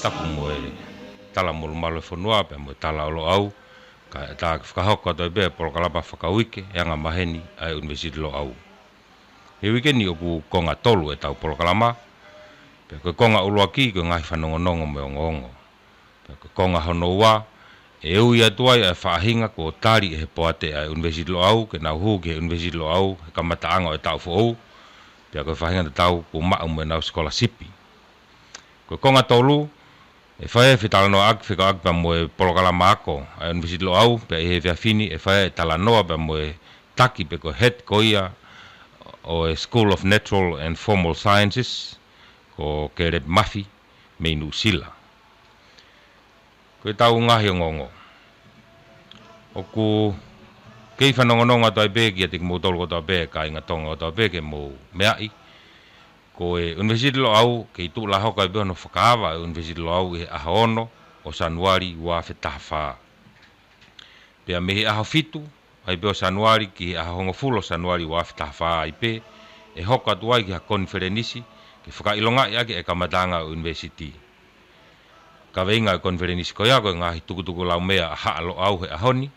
Tapu mo e tala mo malo fonua pe mo tala olo au ka ta whakahoko to be por kalapa whakawike yanga maheni ai university lo au. He weekend ni oku konga tolu e tau por kalama pe ko konga uloaki ko ngai whanongonongo me ongo. Pe ko konga honoa e ui atuai e whahinga ko tari e poate ai university lo au ke nau hu ke university lo au ka mataanga e tau fo pe ko whahinga tau ko mau me nau skola sipi. Ko konga tolu e whae whitalanoa ak whika ak pa mo e polokalama ako ai university lo au pe e hewhia fini e whae talanoa pa mo e taki pe ko head koia o e School of Natural and Formal Sciences ko Keret Mafi me New Zealand. Ko e tau ngahi o ngongo. O ku kei whanongononga toi pe ki atik mo tolu ko toi pe ka inga tonga o toi pe ke mo meai ko e university lo au ke tu la hoka be no whakawa e university lo au e ahono o Januari wa whetawha. Pea mehi aho fitu ai be o Januari ki ahongo fulo Januari wa whetawha ai pe e hoka tuai ki ha konferenisi ki whakailonga ia ki e kamatanga o university. Ka veinga e konferenisi ko ia ko ngahi tukutuku lau mea haa lo au he ahoni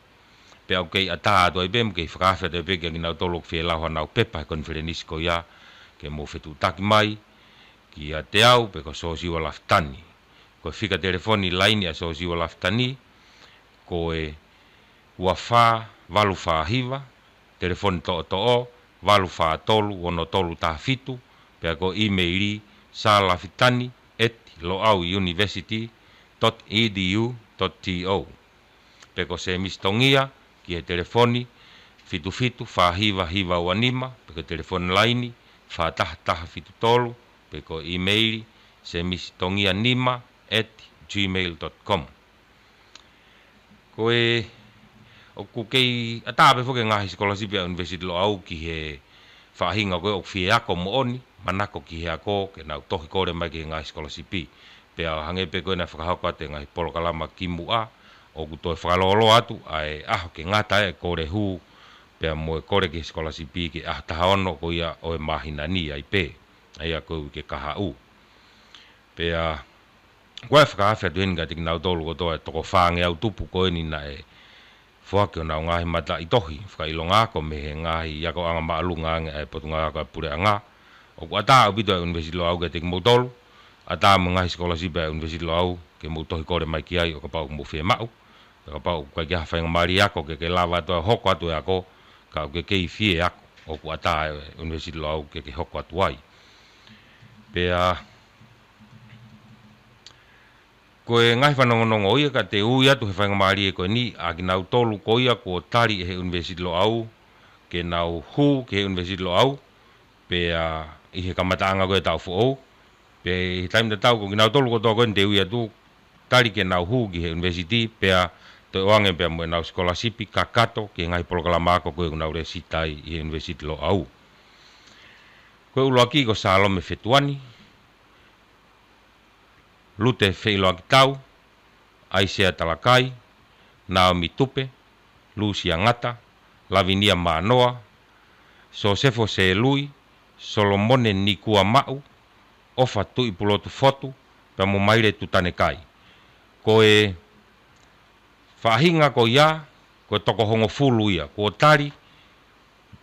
pe au kei ata atu ai be mo kei whakawha te pe ki nau tolok fie lau hanau pepa e konferenisi ko ia ke mo fetu taki mai ki a te au pe ko sosi o laftani ko fika telefoni laini a sosi o laftani ko e wafa valu fa hiva telefoni to o valu fa tolu ono tolu ta fitu pe ko emaili sa laftani @loau.university.edu.to pe ko se mistongia ki e telefoni fitu fitu fa hiva hiva wanima pe ko telefoni laini fatah fitu tolu pe ko email se mistongia nima@gmail.com ko e o ku kei ata be foke ngahi sekolah sipi university lo au ki he fahinga ko o fie ako mo oni manako ki he ako ke na tohi kore mai ki ngahi sekolah sipi pe hange pe ko na whakahauka te ngahi polokalama kimua o ku toi whakalolo atu ai ke ngata e kore hu pe mo e kore ki sekolah sipi ki tahaono ko ia o e mahinani ai pe ai ko ke KHU pe koe whakawhia tuhenga tiki nau tolu ko toa toko whange au tupu koe ni na e whake o nau ngahi mata i tohi whakailonga ko me he ngahi iako anga maalunga ange ai potunga ka pure anga o ku ata au bito e university lo au ke tiki mo tolu ata mo ngahi sekolah sipi e university lo au ke mo tohi kore mai ki ai o ka pau mo whie mau ka pau ka kia whainga mari ako ke lava atoa hoko atu e ako ka ke kei fie ako o ku ata university lo au ke hoko atu ai pe ko e ngai whanongonongo ia ka te ui atu he whainga mari e ko ni a ki nau tolu ko ia ko tari he university lo au ke nau hu ke he university lo au pe i he kamataanga koe tau fu au pe he taim te tau ko ki nau tolu ko toa koe te ui atu tari ke nau hu ki he university pe te oange pe mo nau sekolah sipi kakato ke ngai polokalama ako koe nau re sitai i he university lo au koe uloaki ko Salome Fetuani Lute Feiloaki Tau, Aisea Talakai, Naomi Tupe, Lucia Ngata, Lavinia Manoa, Sosefo Selui, Solomone Nikua Mau, Ofa Tui Pulotu Fotu, Pamumaire Tutanekai. Ko e whahinga ko ia, ko toko hongo fulu ia, ko tari,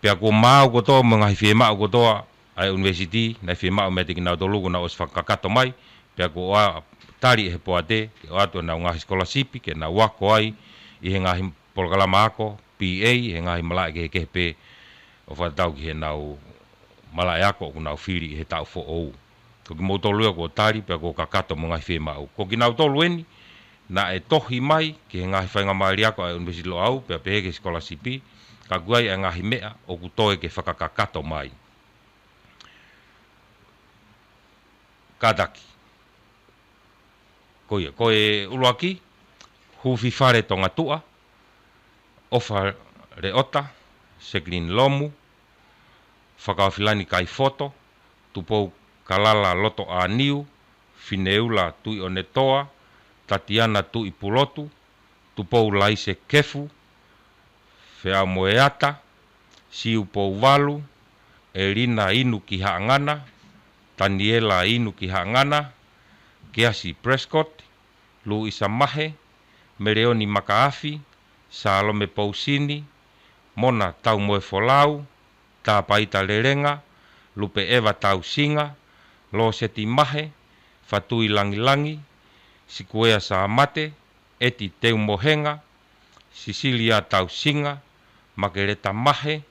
pia ko mau ko toa, mga hifie mau ko toa, ai university, na hifie mau metiki nau toluku na os whakakato mai, pia ko a tari he poate ke o atu na ngahi sekolah sipi ke na wako ai i he ngahi polokalama ako PA he ngahi malai ke kepe o whatau ki he nau malai ako ku nau whiri he tau fo ou ko ki motolua ko tari pia ko kakato mo ngahi whi mau ko ki nau tolu eni na e tohi mai ki he ngahi whainga maari ako ai university lo au pia pehe ke sekolah sipi ka guai e ngahi mea o ku toe ke whakakakato mai kadaki koe uloaki hufi fare tonga tua ofa re ota seklin lomu whakawhilani kai foto tupou kalala loto a niu fineula tui o netoa Tatiana tui pulotu tupou laise kefu whea moeata Siu Pouwalu, Elina Inu ki Haangana, Daniela Inu ki Haangana, Kiasi Prescott, Luisa Mahe, Mereoni Makaafi, Salome Pausini, Mona Taumoe Folau, Tapaita Lerenga, Lupe Eva Tausinga, Loseti Mahe, Fatui Langilangi, Sikuea Saamate, Eti Teu Mohenga, Sicilia Tausinga, Magereta Mahe,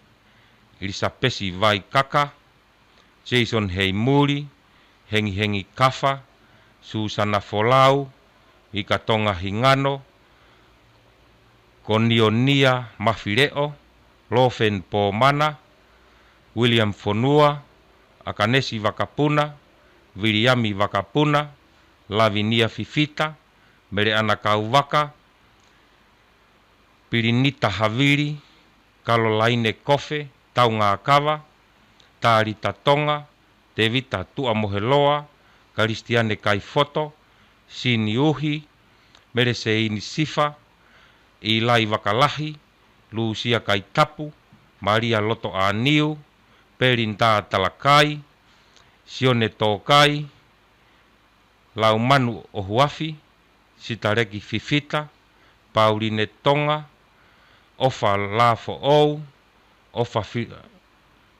Elisapesi Vai Kaka, Jason Heimuri, Hengi Kafa, Susana Folau, Ikatonga Hingano, Konionia Mafireo, Lofen Pomana, William Fonua, Akanesi Vakapuna, Viriami Vakapuna, Lavinia Fifita, Mereana Kauvaka, Pirinita Haviri, Caroline Kofe, Taunga Kava, Tarita Tonga, Tevita Tuamoheloa, Karistiane Kaifoto, Sini Uhi, Mereseini Sifa, Ilai Vakalahi, Lucia Kaitapu, Maria Loto Aniu, Perinta Talakai, Sione Tokai, Laumanu Ohuafi, Sitareki Fifita, Pauline Tonga, Ofa Lafo Ou,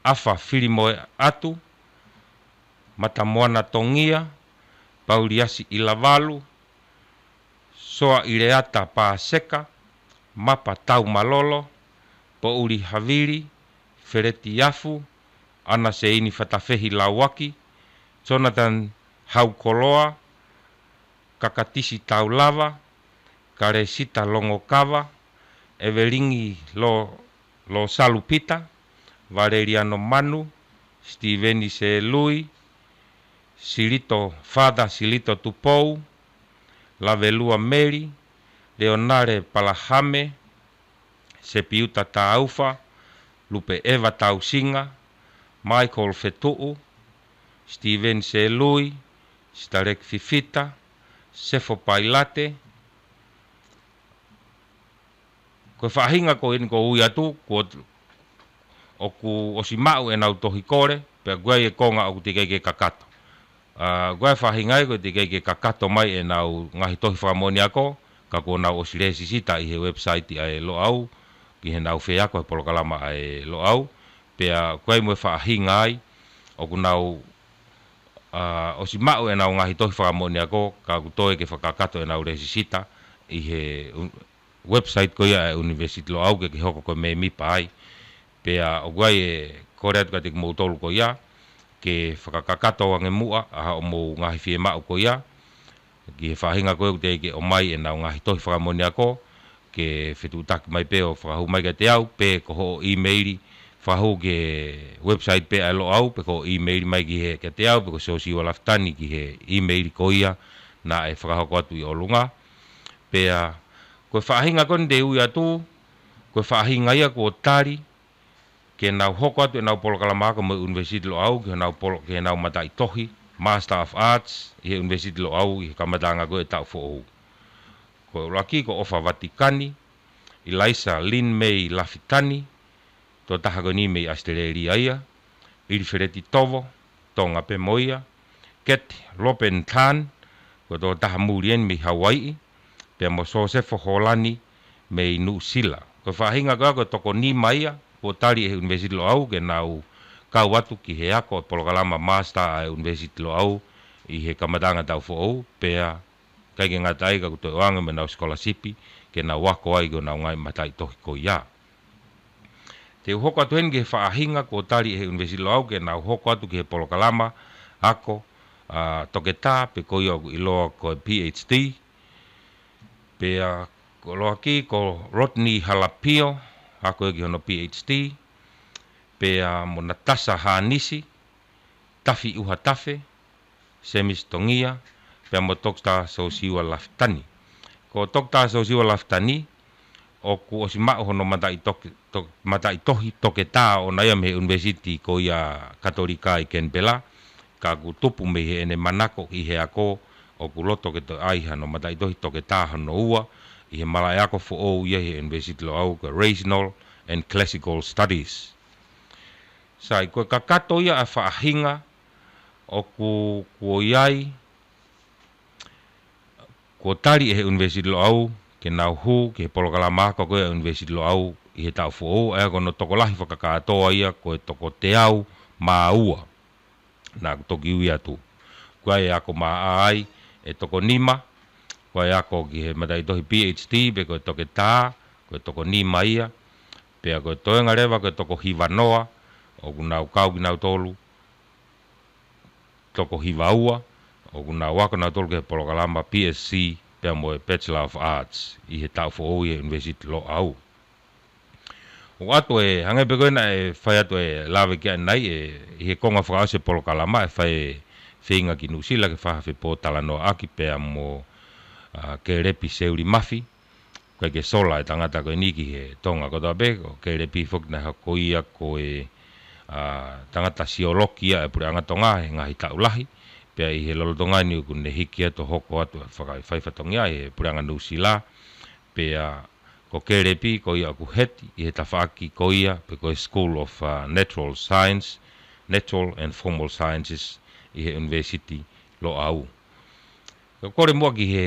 Afa Filimoe Atu, Matamoana Tongia, Pauliasi Ilavalu, Soa Ireata Paaseka, Mapa Tau Malolo, Pouri Haviri, Fereti Yafu, Ana Seini Fatafehi Lawaki, Jonathan Haukoloa, Kakatisi Taulava, Karesita Longokava, Evelingi Lo Salupita, Valeriano Manu, Steveni Selui, Fada Silito Tupou, Lavelua Mary, Leonare Palahame, Sepiuta Taufa, Lupe Eva Tausinga, Michael Fetuu, Steven Selui, Starek Fifita, Sefo Pailate. Ko whahinga ko in ko uiatu, o ku osimau e nau tohi kore, pe guai e konga o te ke kakato. Guai whahingai ko te ke kakato mai e nau ngahi tohi whamoni ako, ka ko nau osiresi sita i he website ai lo au, ki he nau wheako e polokalama ai lo au, pe guai mo whahinga ai, o ku nau osimau e nau ngahi tohi whamoni ako, ka ku toe ke whakakato e nau resi sita, i he website ko ia e University lo au ke hoko ko me mipa ai, pe o guai e koreatu ka te mo tolu ko ia, ke whakakakato ange mua, aha o mo ngahi whie mau ko ia, ki he whahinga koe te ke o mai e nau ngahi tohi whakamoni ako, ke whetutaki mai pe o whakahu mai ka te au, pe ko ho e-maili, whahu ke website pe alo au, pe ko e-maili mai ki he ka te au, pe ko so siwa laftani ki he e-maili ko ia, na e whakahoko atu i olunga, pe koe whahinga kon te ui atu, koe whahinga ia ko tari, ke nau hoko atu e nau polokalama ako mo University lo au, ke nau matai tohi, Master of Arts, i he University lo au, i he kamatanga koe tau fo'ou. Ko laki ko ofa Vatikani, Ilaisa Lin Mei Lafitani, to taha ko ni mei Australia ia, Ilfereti Tovo, Tonga pe moia, Ket Lopen Tan, ko to taha murien mei Hawaii, pe mo so se Holani mei New Zealand. Ko whahinga ko toko ni maia, po tari e University lo au, ke nau kau atu ki he ako polokalama master a University lo au, i he kamatanga tau fo'ou, pea kai ke ngatai ka kuto oanga me nau scholarship, ke nau wako ai ko nau ngai matai tohi ko ia. Te hoko atu hen ke whaahinga ko tari e University lo au, ke nau hoko atu ki he polokalama, ako, toke tā, pe ko ia iloa ko PhD, pea ko loa ki ko Rodney Halapio, ako e ki hono PhD, pea mo Natasha Hanisi, Tafi Uha Tafe, Semis Tongia, pea mo Tokta Sosiwa Laftani. Ko Tokta Sosiwa Laftani, o ku osimao hono matai tohi toke tā o naia me University ko ia Katolika i Canberra, ka ku tupu me he ene manako i he ako, o ku loto ke to aiha no matai tohi toke tā hono ua, i he malai ako fo'ou ia he University lo au ka Regional and Classical Studies. Sai koe kakato ia a whaahinga o ko iai, ko tari e University lo au, ke nau hu, ke Polokalama ko koe University lo au, i he tau fuo, ea kono toko lahi whakakatoa ia, koe toko te au, māua, nā toki ui atu. Koe e ako maa ai, e toko nima, koe e ako ki he matai tohi PhD, pe koe toke tā, koe toko nima ia, pea koe toenga rewa, koe toko hiwanoa, o kunau kau ki nau tolu, toko hiwaua, o kunau waka nau tolu ke Polokalama PSC, pea moe Bachelor of Arts, i he tau fuo i University lo au. O ato e hangepe koe na e whai ato e lawe kia nai e he konga whakaose Polokalama e whai whinga ki Nusila ke whahawhi po talanoa aki pea mo ke repi seuri mafi koe ke sola e tangata koe niki he tonga kotoa be ke repi whuk na hako ia koe tangata siolokia e pure angatonga he ngahi taulahi pea i he lolotonga ni ukune hiki ato hoko ato e whakai whaifatongia e pure anga Nusila pea ko ke repi ko ia ku heti i he tawhaki ko ia pe koe School of Natural Science, Natural and Formal Sciences i he University lo au. Ko kore mua ki he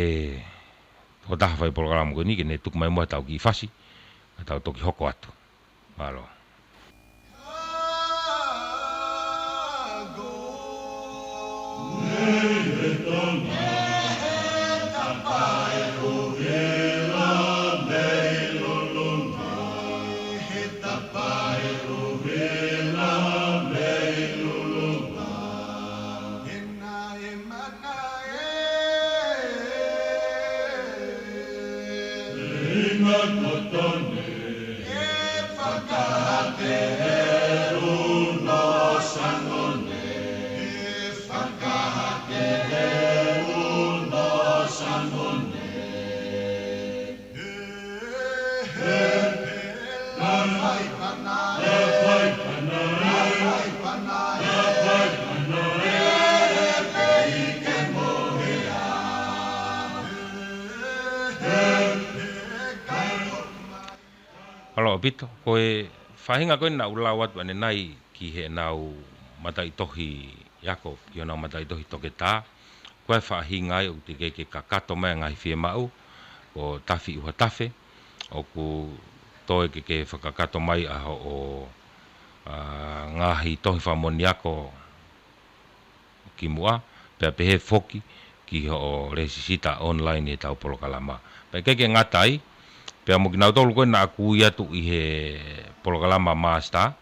o taha whai Polokalama koe ni ke ne tuku mai mua tau ki whasi, tau toki hoko atu. Malo. Pito, koe whahinga koe na ulau atu ane nai ki he nau matai tohi Jakob, ki nau matai tohi toke tā. Koe whahinga ai o te keke kakato mai ngai whie mau, o tawhi uha tawhe, o ku toe keke whakakato mai aho o ngahi tohi whamoni ako ki mua, pea pehe whoki ki ho resisita online e tau Polokalama. Pea keke ngatai, pea mo ki nau tolu koe na aku iatu i he Polokalama master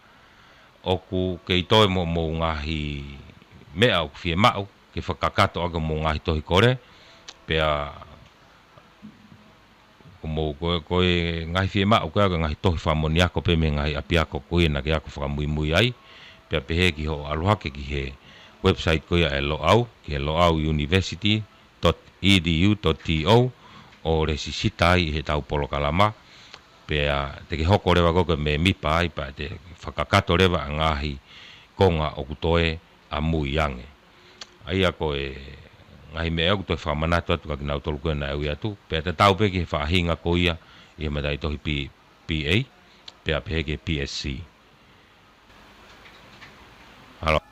oku ke itoe mo ngahi mea o whie mau ke whakakato aga mo ngahi tohi kore pea mo koe ngahi whie mau koe aga ngahi tohi whamoni ako pe me ngahi api ako koe na ke ako whakamui ai pea pehe ki ho aluhake ki he website koe e loau ki he loau university.edu.to o resisita i he tau Polokalama pea te ke hoko rewa koke me mipa ai pa te whakakato rewa ngahi konga o kutoe a mui yange. Ai ako e ngahi mea o kutoe whamanatu atu kaki nau tolu koe na ewi atu pea te tau peke he whahinga ko ia i he madai tohi PA pea pehe ke PSC. Halo.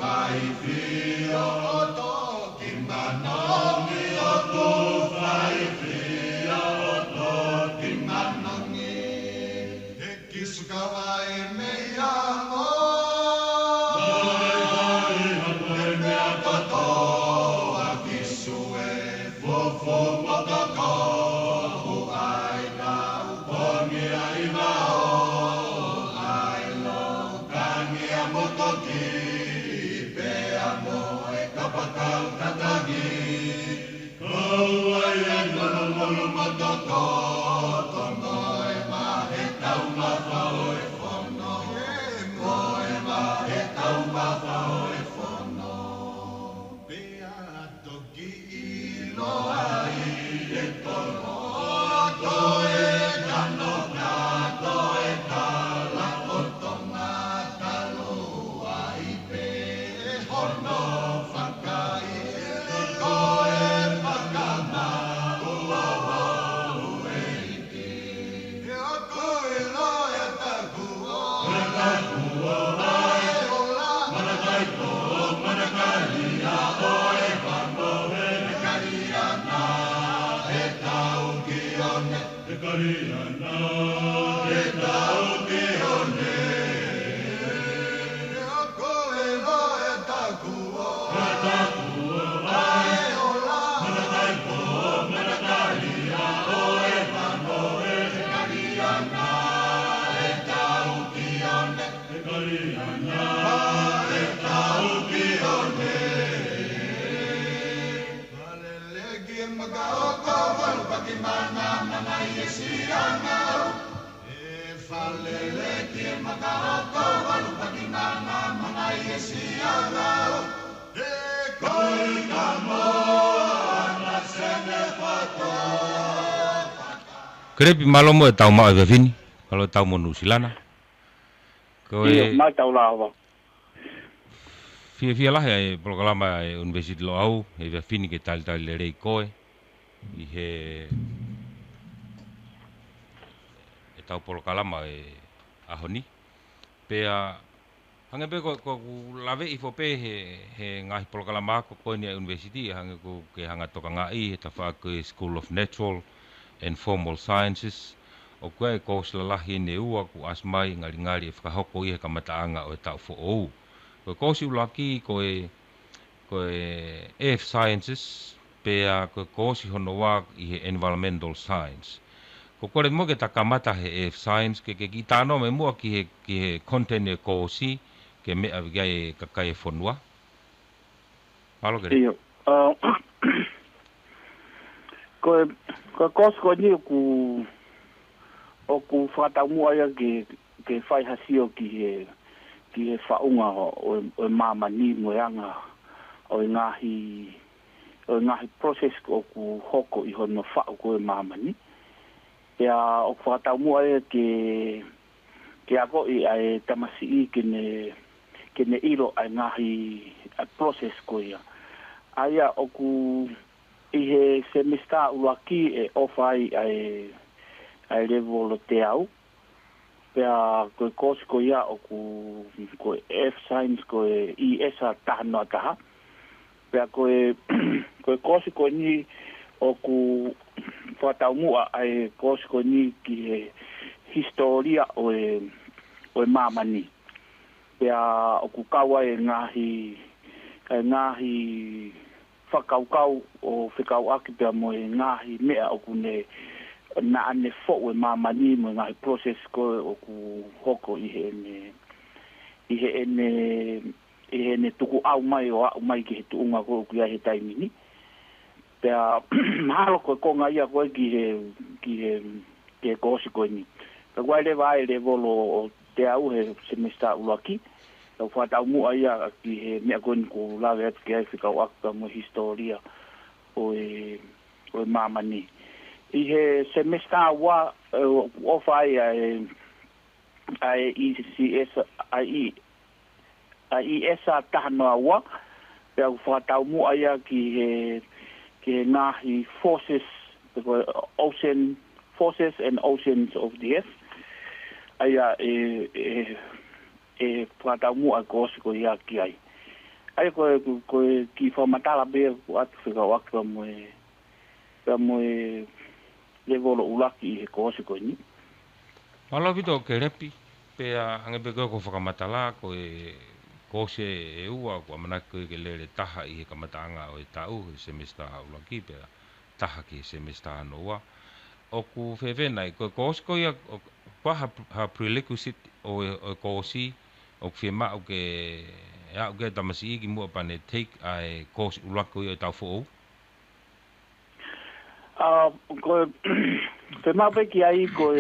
Fai fio, toki manoni. Krepi malomo e tau mau e vini, kalau tau mo Nusilana. Iya, mai tau lawa. Fia lah e programa e University lo au, e vini ke tal le rei koe. I he e tau programa e ahoni. Pea hange pe ko lave I fo pe he ngahi programa ko ni University hange ko ke hanga toka ngai ta fa ko School of Natural and Formal Sciences o koe ko lahi ne ua ku asmai ngari e whakahoko I he kamataanga o e tau fo ou. Ko si ulaki ko e F Sciences pea ko si hono wā I he Environmental Science. Ko kore mo ke takamata he F Science ke ki tano me mua ki he content e ko si ke mea vigai e kakai e whonua. Malo kere? Iyo. Ko kosko ni o ku whatau mua ia ke whai hasio ki he whaunga o mama ni moeanga o ngahi process o ku hoko I hono whau ko mama ni. Ia o whatau mua ia ke ako I ai tamasi I kene iro ai ngahi process ko ia. Aia o ku I he semester uaki e ofai ai level o te au. Pea koe kosi ko ia o ko F Science ko ES a tahano a taha. Pea koe kosi ko ni o ku whatau mua ai kosi ko ni ki he historia o mamani. Pea o ku kawa e ngahi whakaukau o whikau aki pia mo e ngahi mea o ku ne na ane fo e mamani mo ngahi process ko o ku hoko I he ene tuku au mai o au mai ki he tuunga ko ku ia he taimini. Pea mahalo ko konga ia koe ki he kosi koe ni. Pea koe le vai le volo o te au he semester ulaki. Tau whatau mua ia ki he mea koe ni ko lawe atu ki ai whikau akta mo historia o mamani. I he semester wa ofai ai ECS ai esa tahano awa. Pea whatau mua ia ki he ngahi forces, ocean forces and oceans of the earth. Aia whatau mua kosi ko ia ki ai. Aia koe ki whamatala bea ku atu whikau akta mo le volo ulaki I he kosi ko ni. Malo vito ke repi pea hange pe ko whakamatala ko kose e ua ko amanako ke lele taha I he kamataanga o tau semester ulaki pea taha ki semester noa. O ku whewena ko kosi ko ia ha prerequisite o kosi o whema o ke ya ke tamasi ki mo pa ne take ai course ulako i tau fo ko te mape ki ai ko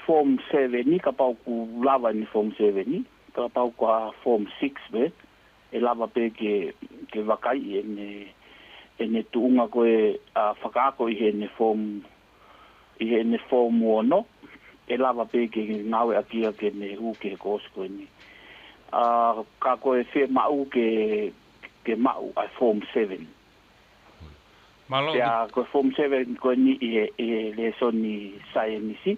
form 7 ni ka pau ku lava ni form 7 ni ka pau ku form 6 be e lava pe ke vakai ene tuunga ko e whakaako i ne form 1 e lava pe ke ngawe akia ke ne uke ko sko ni ka ko e fe mau ke mau a form 7 malo ya ko form 7 ko ni e le son ni science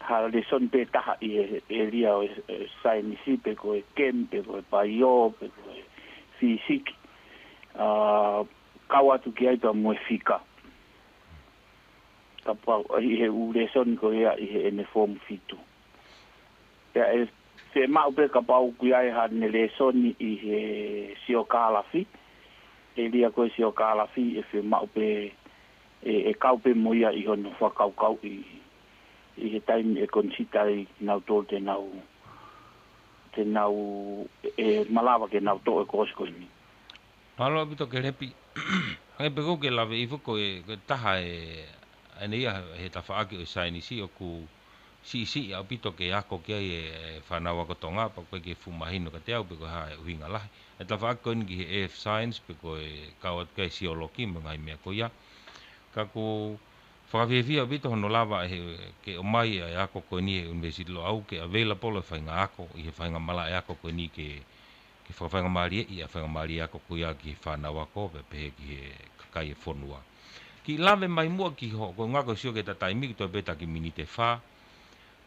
ha le son pe ta e lia science pe ko kem pe ko bio pe ko physics kawa tu ki ai pa mo fika ka pa e u le son ko ia e ne form fitu ya e se ma pe ka pa ku ai ha ne le son i he sio kala fi e lia ko sio kala fi e se ma pe e kau pe mo ia i hono fa kau i he time e consita i nau tol te nau e malava ke nau to e kosko ni malo bito ke lepi ai pe ko ke lave i fo ko e taha e ane ia he ta faaki o saini si o ku si a bito ke ako ke e whanawa ko tonga pa ko ke fumahino ka te au pe ko ha e uhinga lahi e ta faaki ko ni he AF Science pe ko e kawat ke siologi mga i mea ko ia ka ko whakawhiawhia bito hono lava ke o mai e ako ko ni e university lo au ke available e whainga ako i he whainga mala e ako ko ni ke whainga maari e ia whainga maari ako ko ia ki whanawa ko pe ki he kakai e whonua ki lave mai mua ki ho ko ngako sio ke taimi ki to beta ki minite fa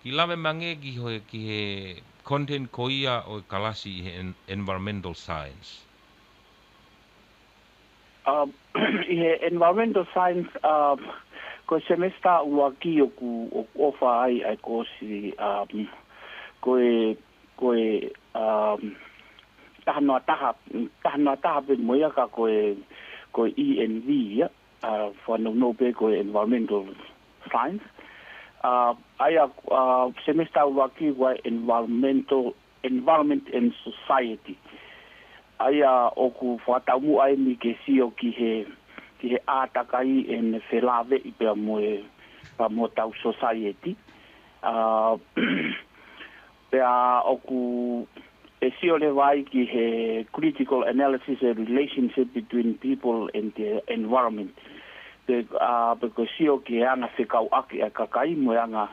ki lave mange ki ho ki he content ko ia o kalasi he environmental science i he environmental science ko semester ua ki o ku ofa ai ko si ko tahanoa taha pe moia ka ko ENV ya for no pe ko environmental science aya semester waki wa environment and society aya oku fatamu ai mi ke sio ki he atakai en felave i pe mo tau society pe oku sio le vai ki he critical analysis and relationship between people and the environment because sio ki anga fikau aki a kakai mo anga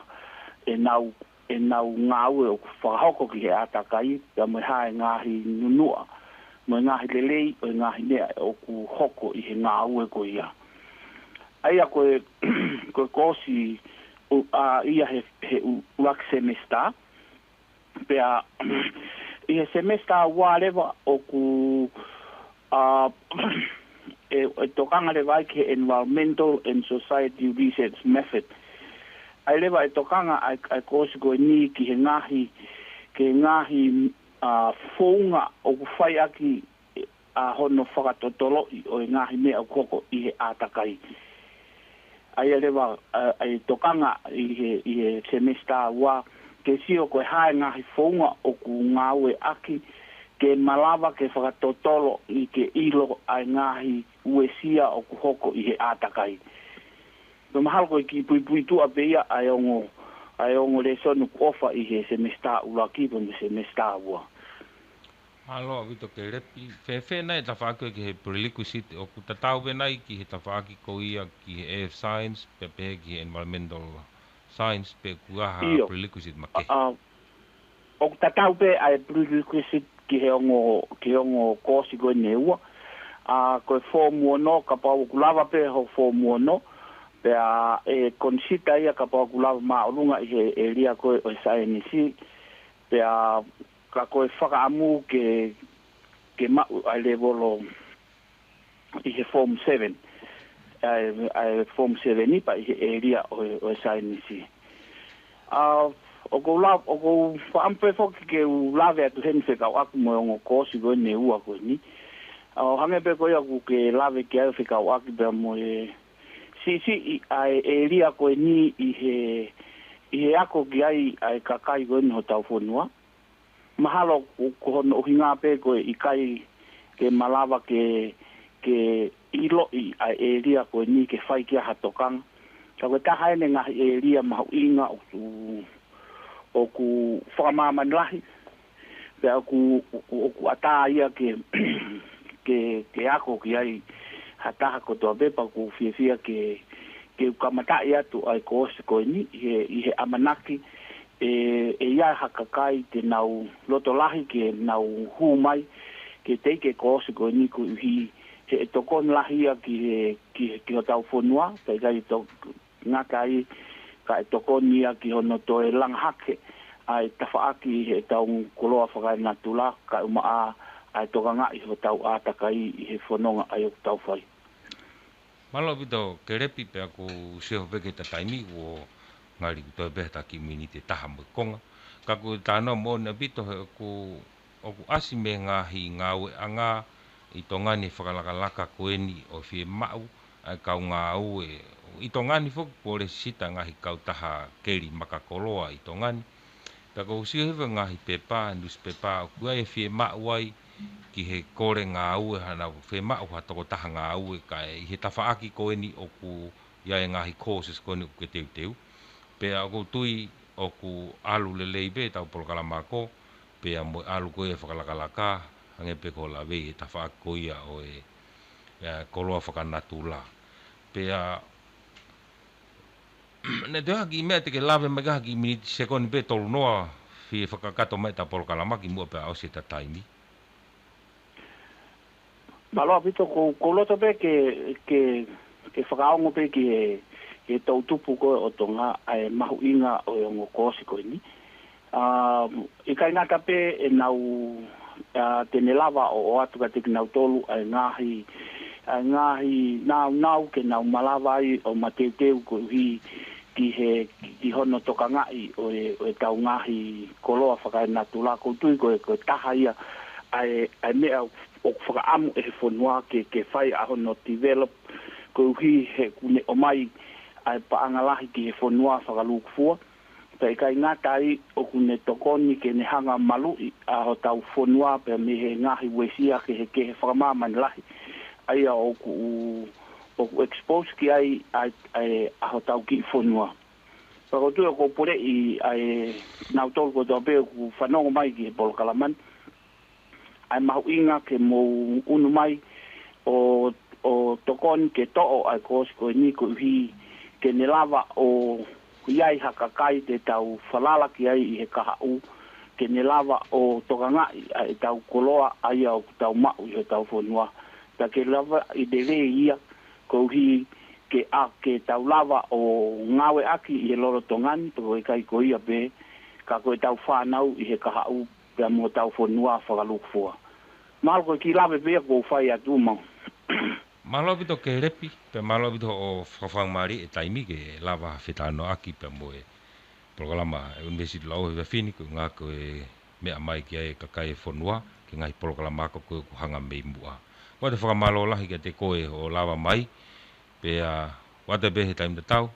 e nau ngau o whahoko ki he atakai pe mo hae ngahi nunua mo ngahi lelei o ngahi nea o ku hoko i he ngau e ko ia aia ko kosi ia he uak semester pe i he semester whatever o ku e tokanga le vai ke environmental and society research method ai leva e tokanga ai kosi ko ni ki he ngahi fonga o ku fai aki hono whakatotolo o ngahi mea koko i he atakai ai leva ai tokanga i he semester wa ke sio ko hae ngahi fonga o ku ngawe aki ke malava ke whakatotolo i ke ilo ai ngahi uesia o ku hoko i he atakai. No mahal ko ki pui tu apeia ai ongo le sonu ofa i he semester ulaki po me semester ua. Alo vito ke repi fe nai ta whako ki he prerequisite o ku tatau be nai ki he ta whaki ko ia ki he AF Science pe ki he environmental science pe kuaha prerequisite make. O tatau pe ai prerequisite ki he ongo kosi ko ne ua. Ko form 1 ka pa ku lava pe ho form 1 pe e consider ia ka pa ku lava ma lunga i he area ko o science pe ka ko whakaamu ke ma ai level i he form 7 ai form 7 ni pa i he area o science o ko whaampe whoki ke u lawe atu hen whekau aku mo o kosi ko ne ua ko ni o hange pe ko ia ku ke lawe ke au whekau aku pe mo si ai area ko ni i he ako ki ai kakai ko ni ho tau whonua mahalo ko hono hinga pe ko i kai ke malava ke ilo i a eria ko ni ke fai kia hatokang ka ko ta haine nga eria ma inga o ku whakamaman lahi pe ku ata ia ke ako ki ai hataha ko toa bepa ku fia ke kamata ia tu ai ko ni i he amanaki ia hakakai te nau loto lahi ke nau humai ke teike ko ni ku hi he tokon lahi ki o tau fonua pe kai to ngakai ka tokon ia ki hono to e langhake ai tafaaki he tau koloa whakai natula ka umaa ai toka ngai ho tau atakai i he whanonga ai o tau whai. Malo bito ke repi pe ako seho peke ta taimi o ngari to be ta community taha mo konga ka ku tano mo na bito ko o asime ngahi ngawe anga i tongani whakalakalaka koeni o fie mau ai kau ngau i tongani fok pore sita ngahi kau taha keri makakoloa i tongani ka ko sihewa ngahi pepa newspaper ku ai fie mau ai ki he kore ngau hana fie mau ha toko taha ngau kai he tafaaki koeni o ku ia ngahi courses koeni ku teu pe ako tui o ku alu lelei tau polkalamako pe mo alu ko e whakalakalaka hange pe ko la ve tafaaki ko ia o koloa whakanatula pe ne te haki mea te ke lawe mai haki miniti sekoni pe tolu noa fi whakakato mai ta polkalamaki mua pe au se ta taimi. Malo apito ko loto pe ke whakaongo pe ke tau tupu ko o tonga ai mahu inga o ngo kosi ko ni. I kai ngata pe e nau tene lava o atu ka te nau tolu ai ngahi nau ke nau malava i o mateuteu ko hi ki hono toka ngai o tau ngahi koloa whakai natula ko tui ko taha ia ai mea o whakaamu e he whanua ke whai a hono develop ko hi he kune o mai ai paangalahi ki he whanua whakaluku fua pe kai ngatai o kune tokoni ke ne hanga malu a ho tau whanua pe me he ngahi wesia ke he whakamaman lahi ai o ku expose ki ai a ho tau ki whanua Pako tu ko pure i ai nau tol ko dobe ku whanongo mai ki he polkalaman ai mahu inga ke mo unu mai o tokon ke to'o ai ko ni ko hi ke ne lava o iai hakakai te tau whalala ki ai i he kahau ke ne lava o tokanga ai tau koloa ai au tau mau i he tau whanua ta ke lava i dele ia ko hi ke tau lava o ngawe aki i he loro tongani to e kai ko ia be ka ko tau whanau i he kahau pe mo tau whanua whakaluku fua. Malo ko ki lawe be ko whai atu mau. Malo bito ke repi, pe malo bito o whawhang mari e taimi ke lava whetano aki pe mo e programa e university lau e whini ko ngā ko e mea mai ki ai kakai whanua ki ngai programa ko hanga mei mua. Wa te whakamalo lahi ke te koe o lava mai pe wate be he taimi te tau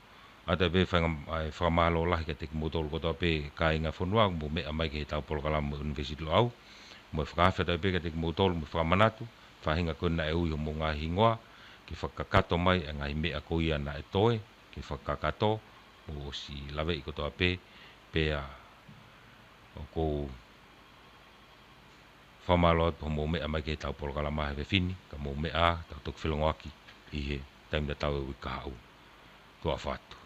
ate be whakamalo lahi ke te kimotolu kotoa pe kai ngā whanua mo mea mai ki he tau programa university lau mo whakawheta pe ke te kimotolu mo whakamanatu whahinga kona e ui ho mo ngā hingoa ki whakakato mai a ngai mea ko ia na e toe ki whakakato o si lawe i kotoa pe o ko whamalo ho mo mea mai ke tau polkalama he whini ka mo mea tau tuk whilongoaki i he taimda tau e ui kahau. Tua whatu.